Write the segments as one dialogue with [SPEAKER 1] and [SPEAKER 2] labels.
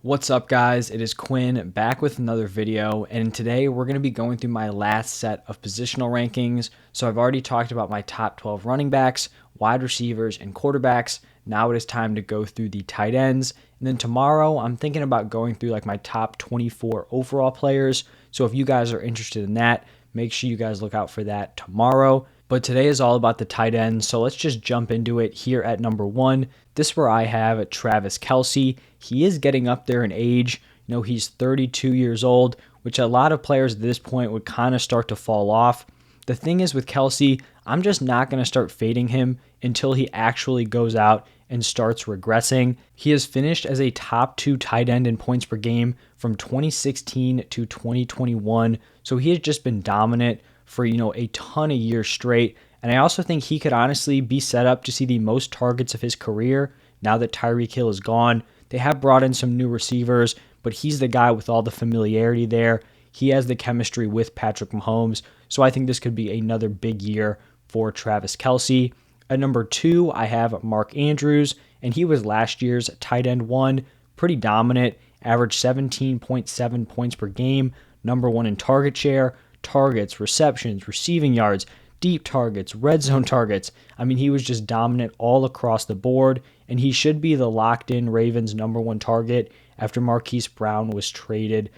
[SPEAKER 1] What's up, guys? It is Quinn back with another video, and today we're going to be going through my last set of positional rankings. So I've already talked about my top 12 running backs, wide receivers, and quarterbacks. Now it is time to go through the tight ends. And then tomorrow I'm thinking about going through like my top 24 overall players. So if you guys are interested in that, make sure you guys look out for that tomorrow. But today is all about the tight ends, so let's just jump into it here at number 1. This is where I have Travis Kelce. He is getting up there in age. You know, he's 32 years old, which a lot of players at this point would kind of start to fall off. The thing is with Kelce, I'm just not going to start fading him until he actually goes out and starts regressing. He has finished as a top 2 tight end in points per game from 2016 to 2021, so he has just been dominant for, a ton of years straight. And I also think he could honestly be set up to see the most targets of his career now that Tyreek Hill is gone. They have brought in some new receivers, but he's the guy with all the familiarity there. He has the chemistry with Patrick Mahomes. So I think this could be another big year for Travis Kelce. At number 2, I have Mark Andrews, and he was last year's tight end 1, pretty dominant, averaged 17.7 points per game, number 1 in target share, targets, receptions, receiving yards, deep targets, red zone targets. I mean, he was just dominant all across the board, and he should be the locked-in Ravens number 1 target after Marquise Brown was traded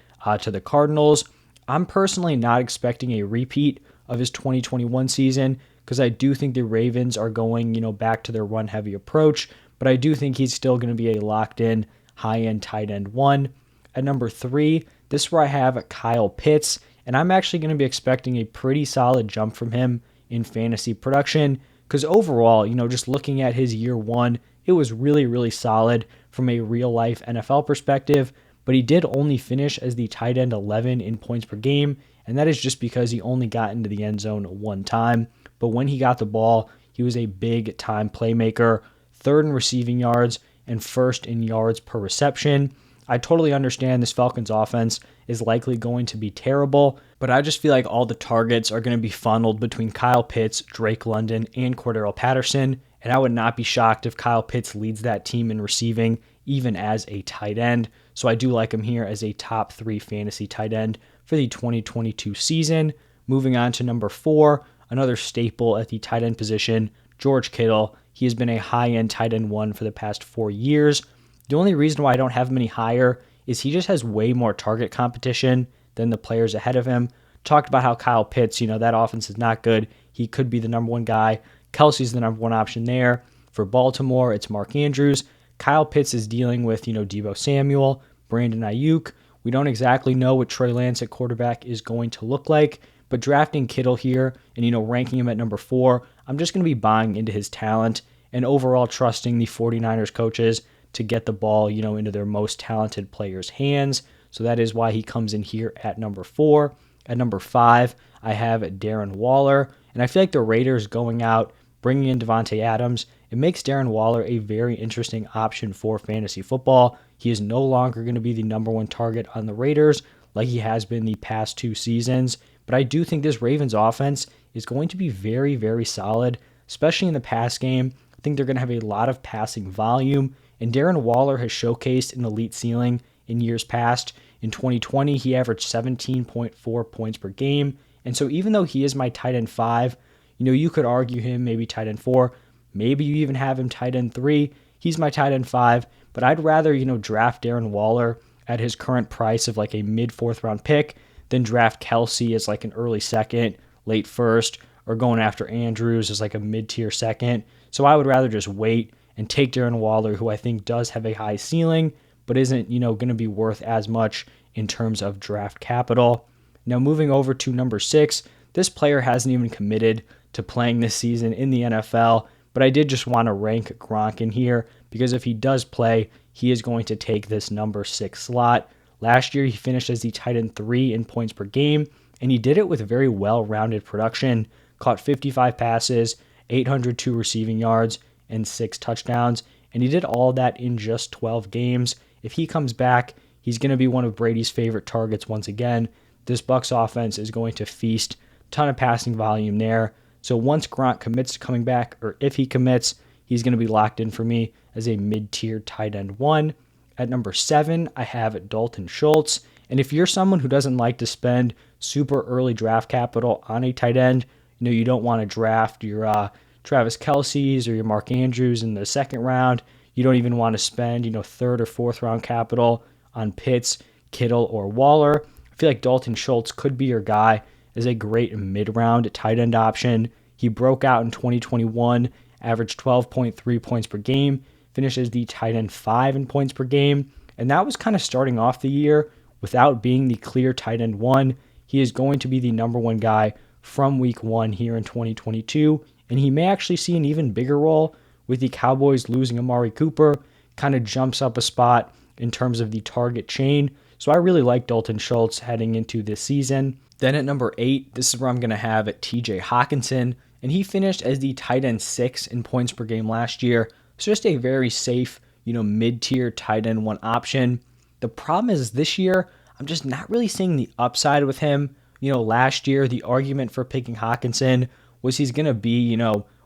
[SPEAKER 1] to the Cardinals. I'm personally not expecting a repeat of his 2021 season because I do think the Ravens are going, back to their run-heavy approach, but I do think he's still going to be a locked-in high-end tight end 1. At number 3, this is where I have Kyle Pitts, and I'm actually going to be expecting a pretty solid jump from him in fantasy production because overall, just looking at his year 1, it was really, really solid from a real-life NFL perspective, but he did only finish as the tight end 11 in points per game, and that is just because he only got into the end zone one time. But when he got the ball, he was a big-time playmaker, 3rd in receiving yards and 1st in yards per reception. I totally understand this Falcons offense is likely going to be terrible, but I just feel like all the targets are going to be funneled between Kyle Pitts, Drake London, and Cordero Patterson, and I would not be shocked if Kyle Pitts leads that team in receiving, even as a tight end. So I do like him here as a top 3 fantasy tight end for the 2022 season. Moving on to number 4, another staple at the tight end position, George Kittle. He has been a high-end tight end 1 for the past 4 years. The only reason why I don't have him any higher is he just has way more target competition than the players ahead of him. Talked about how Kyle Pitts, that offense is not good. He could be the number 1 guy. Kelce's the number 1 option there. For Baltimore, it's Mark Andrews. Kyle Pitts is dealing with, Deebo Samuel, Brandon Ayuk. We don't exactly know what Trey Lance at quarterback is going to look like, but drafting Kittle here and, ranking him at number 4, I'm just going to be buying into his talent and overall trusting the 49ers coaches to get the ball, into their most talented players' hands. So that is why he comes in here at number 4. At number 5, I have Darren Waller. And I feel like the Raiders going out, bringing in Devontae Adams, it makes Darren Waller a very interesting option for fantasy football. He is no longer going to be the number 1 target on the Raiders like he has been the past 2 seasons. But I do think this Ravens offense is going to be very, very solid, especially in the pass game. I think they're going to have a lot of passing volume. And Darren Waller has showcased an elite ceiling in years past. In 2020, he averaged 17.4 points per game. And so even though he is my tight end 5, you could argue him maybe tight end 4. Maybe you even have him tight end 3. He's my tight end 5. But I'd rather, draft Darren Waller at his current price of like a mid-4th round pick than draft Kelce as like an early 2nd, late 1st, or going after Andrews as like a mid-tier 2nd. So I would rather just wait and take Darren Waller, who I think does have a high ceiling, but isn't, going to be worth as much in terms of draft capital. Now moving over to number 6, this player hasn't even committed to playing this season in the NFL, but I did just want to rank Gronk in here because if he does play, he is going to take this number 6 slot. Last year, he finished as the tight end 3 in points per game, and he did it with very well-rounded production, caught 55 passes, 802 receiving yards, and 6 touchdowns, and he did all that in just 12 games. If he comes back, he's going to be one of Brady's favorite targets once again. This Bucs offense is going to feast, ton of passing volume there. So once Gronk commits to coming back, or if he commits, he's going to be locked in for me as a mid-tier tight end 1. At number 7, I have Dalton Schultz. And if you're someone who doesn't like to spend super early draft capital on a tight end, you don't want to draft your Travis Kelce's or your Mark Andrews in the second round. You don't even want to spend, third or fourth round capital on Pitts, Kittle, or Waller. I feel like Dalton Schultz could be your guy as a great mid-round tight end option. He broke out in 2021, averaged 12.3 points per game, finished as the tight end 5 in points per game, and that was kind of starting off the year without being the clear tight end 1. He is going to be the number 1 guy from week 1 here in 2022, and he may actually see an even bigger role with the Cowboys losing Amari Cooper. Kind of jumps up a spot in terms of the target chain. So I really like Dalton Schultz heading into this season. Then at number 8, this is where I'm going to have TJ Hockenson, and he finished as the tight end 6 in points per game last year. So just a very safe, mid-tier tight end 1 option. The problem is this year, I'm just not really seeing the upside with him. Last year, the argument for picking Hockenson was he's going to be,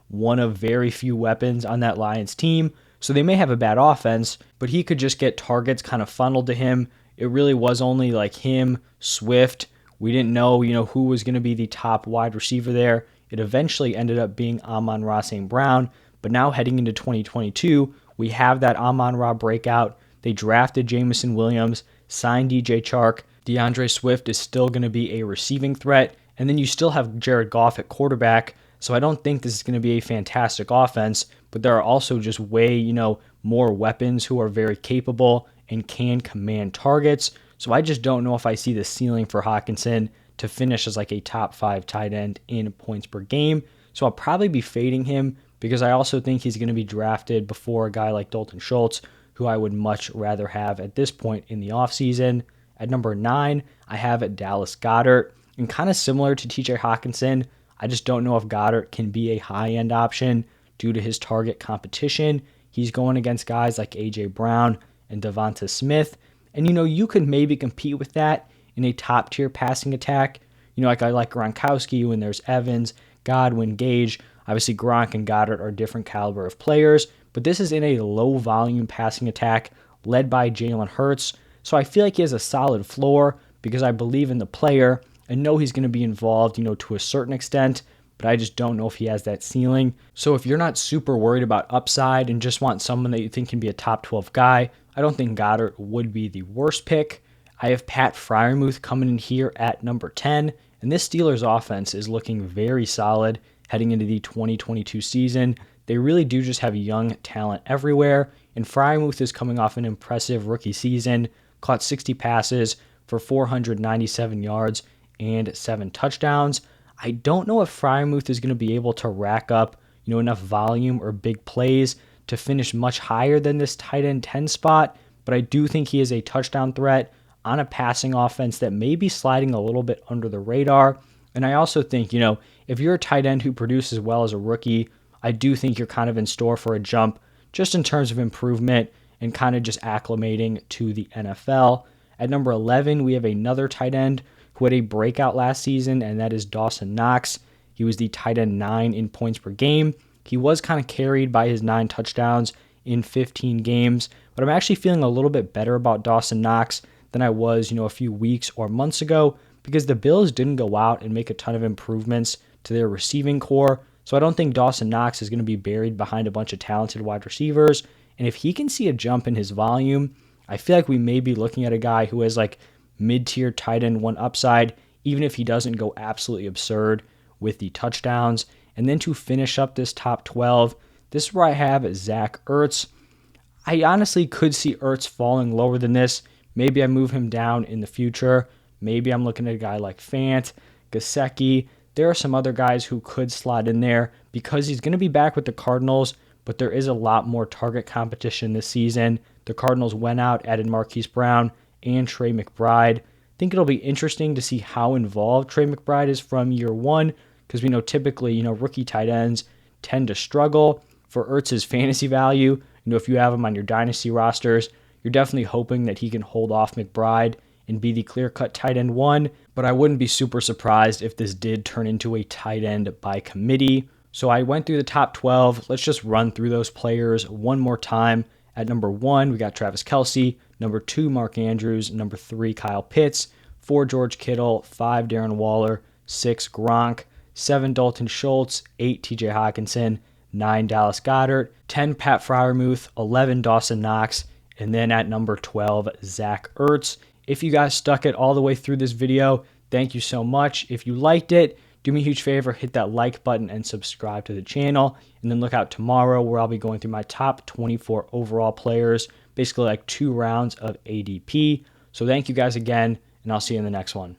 [SPEAKER 1] one of very few weapons on that Lions team. So they may have a bad offense, but he could just get targets kind of funneled to him. It really was only like him, Swift. We didn't know, who was going to be the top wide receiver there. It eventually ended up being Amon-Ra St. Brown. But now heading into 2022, we have that Amon-Ra breakout. They drafted Jameson Williams, signed DJ Chark. DeAndre Swift is still going to be a receiving threat. And then you still have Jared Goff at quarterback. So I don't think this is going to be a fantastic offense, but there are also just way, more weapons who are very capable and can command targets. So I just don't know if I see the ceiling for Hockenson to finish as like a top 5 tight end in points per game. So I'll probably be fading him because I also think he's going to be drafted before a guy like Dalton Schultz, who I would much rather have at this point in the offseason. At number 9, I have Dallas Goedert, and kind of similar to TJ Hockenson, I just don't know if Goedert can be a high-end option due to his target competition. He's going against guys like A.J. Brown and Devonta Smith. And, you could maybe compete with that in a top-tier passing attack. Like I like Gronkowski when there's Evans, Godwin, Gage. Obviously, Gronk and Goedert are different caliber of players. But this is in a low-volume passing attack led by Jalen Hurts. So I feel like he has a solid floor because I believe in the player. I know he's going to be involved, to a certain extent, but I just don't know if he has that ceiling. So if you're not super worried about upside and just want someone that you think can be a top 12 guy, I don't think Goedert would be the worst pick. I have Pat Freiermuth coming in here at number 10, and this Steelers offense is looking very solid heading into the 2022 season. They really do just have young talent everywhere, and Freiermuth is coming off an impressive rookie season, caught 60 passes for 497 yards and 7 touchdowns. I don't know if Freiermuth is going to be able to rack up, enough volume or big plays to finish much higher than this tight end 10 spot, but I do think he is a touchdown threat on a passing offense that may be sliding a little bit under the radar. And I also think, if you're a tight end who produces well as a rookie, I do think you're kind of in store for a jump just in terms of improvement and kind of just acclimating to the NFL. At number 11, we have another tight end who had a breakout last season, and that is Dawson Knox. He was the tight end 9 in points per game. He was kind of carried by his 9 touchdowns in 15 games, but I'm actually feeling a little bit better about Dawson Knox than I was, a few weeks or months ago because the Bills didn't go out and make a ton of improvements to their receiving core. So I don't think Dawson Knox is going to be buried behind a bunch of talented wide receivers. And if he can see a jump in his volume, I feel like we may be looking at a guy who has like mid-tier tight end 1 upside, even if he doesn't go absolutely absurd with the touchdowns. And then to finish up this top 12, this is where I have Zach Ertz. I honestly could see Ertz falling lower than this. Maybe I move him down in the future. Maybe I'm looking at a guy like Fant, Gesicki. There are some other guys who could slot in there because he's going to be back with the Cardinals, but there is a lot more target competition this season. The Cardinals went out, added Marquise Brown and Trey McBride. I think it'll be interesting to see how involved Trey McBride is from year 1 because we know typically, rookie tight ends tend to struggle. For Ertz's fantasy value, if you have him on your dynasty rosters, you're definitely hoping that he can hold off McBride and be the clear-cut tight end 1, but I wouldn't be super surprised if this did turn into a tight end by committee. So I went through the top 12. Let's just run through those players one more time. At number 1, we got Travis Kelce. Number 2, Mark Andrews. Number 3, Kyle Pitts. 4, George Kittle. 5, Darren Waller. 6, Gronk. 7, Dalton Schultz. 8, TJ Hockenson. 9, Dallas Goedert. 10, Pat Freiermuth. 11, Dawson Knox. And then at number 12, Zach Ertz. If you guys stuck it all the way through this video, thank you so much. If you liked it, do me a huge favor, hit that like button and subscribe to the channel. And then look out tomorrow where I'll be going through my top 24 overall players, basically like 2 rounds of ADP. So thank you guys again, and I'll see you in the next one.